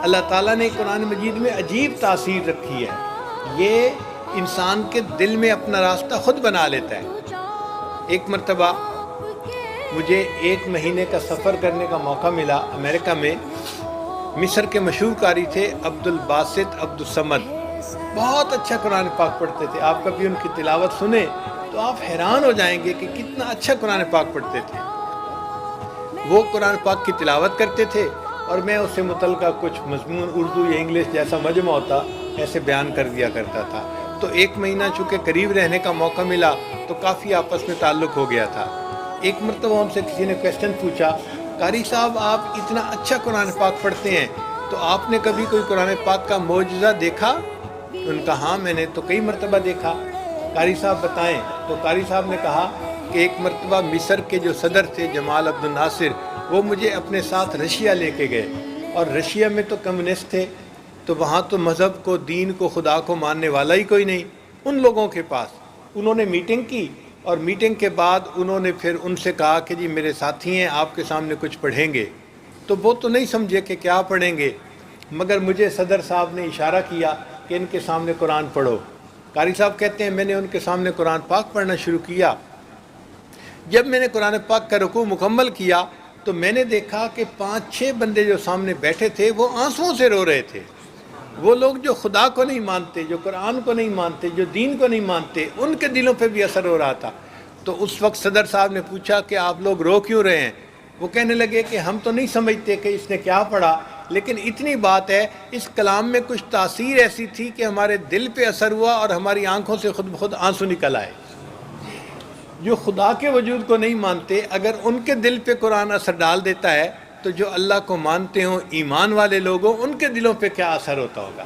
اللہ تعالیٰ نے قرآن مجید میں عجیب تاثیر رکھی ہے، یہ انسان کے دل میں اپنا راستہ خود بنا لیتا ہے۔ ایک مرتبہ مجھے 1 مہینے کا سفر کرنے کا موقع ملا امریکہ میں۔ مصر کے مشہور قاری تھے عبد الباسط عبد الصمد، بہت اچھا قرآن پاک پڑھتے تھے۔ آپ کبھی ان کی تلاوت سنیں تو آپ حیران ہو جائیں گے کہ کتنا اچھا قرآن پاک پڑھتے تھے۔ وہ قرآن پاک کی تلاوت کرتے تھے اور میں اس سے متعلقہ کچھ مضمون اردو یا انگلش جیسا مجمع ہوتا ایسے بیان کر دیا کرتا تھا۔ تو 1 مہینہ چونکہ قریب رہنے کا موقع ملا تو کافی آپس میں تعلق ہو گیا تھا۔ ایک مرتبہ ہم سے کسی نے کویسچن پوچھا، قاری صاحب آپ اتنا اچھا قرآن پاک پڑھتے ہیں تو آپ نے کبھی کوئی قرآن پاک کا معجزہ دیکھا؟ ان کا ہاں میں نے تو کئی مرتبہ دیکھا۔ قاری صاحب بتائیں؟ تو قاری صاحب نے کہا کہ ایک مرتبہ مصر کے جو صدر تھے جمال عبد الناصر، وہ مجھے اپنے ساتھ رشیا لے کے گئے، اور رشیا میں تو کمیونسٹ تھے، تو وہاں تو مذہب کو، دین کو، خدا کو ماننے والا ہی کوئی نہیں۔ ان لوگوں کے پاس انہوں نے میٹنگ کی، اور میٹنگ کے بعد انہوں نے پھر ان سے کہا کہ جی میرے ساتھی ہیں، آپ کے سامنے کچھ پڑھیں گے۔ تو وہ تو نہیں سمجھے کہ کیا پڑھیں گے، مگر مجھے صدر صاحب نے اشارہ کیا کہ ان کے سامنے قرآن پڑھو۔ قاری صاحب کہتے ہیں میں نے ان کے سامنے قرآن پاک پڑھنا شروع کیا۔ جب میں نے قرآن پاک کا رکوع مکمل کیا تو میں نے دیکھا کہ 5-6 بندے جو سامنے بیٹھے تھے وہ آنسوؤں سے رو رہے تھے۔ وہ لوگ جو خدا کو نہیں مانتے، جو قرآن کو نہیں مانتے، جو دین کو نہیں مانتے، ان کے دلوں پہ بھی اثر ہو رہا تھا۔ تو اس وقت صدر صاحب نے پوچھا کہ آپ لوگ رو کیوں رہے ہیں؟ وہ کہنے لگے کہ ہم تو نہیں سمجھتے کہ اس نے کیا پڑھا، لیکن اتنی بات ہے اس کلام میں کچھ تاثیر ایسی تھی کہ ہمارے دل پہ اثر ہوا اور ہماری آنکھوں سے خود بخود آنسو نکل آئے۔ جو خدا کے وجود کو نہیں مانتے، اگر ان کے دل پہ قرآن اثر ڈال دیتا ہے تو جو اللہ کو مانتے ہوں ایمان والے لوگوں، ان کے دلوں پہ کیا اثر ہوتا ہوگا۔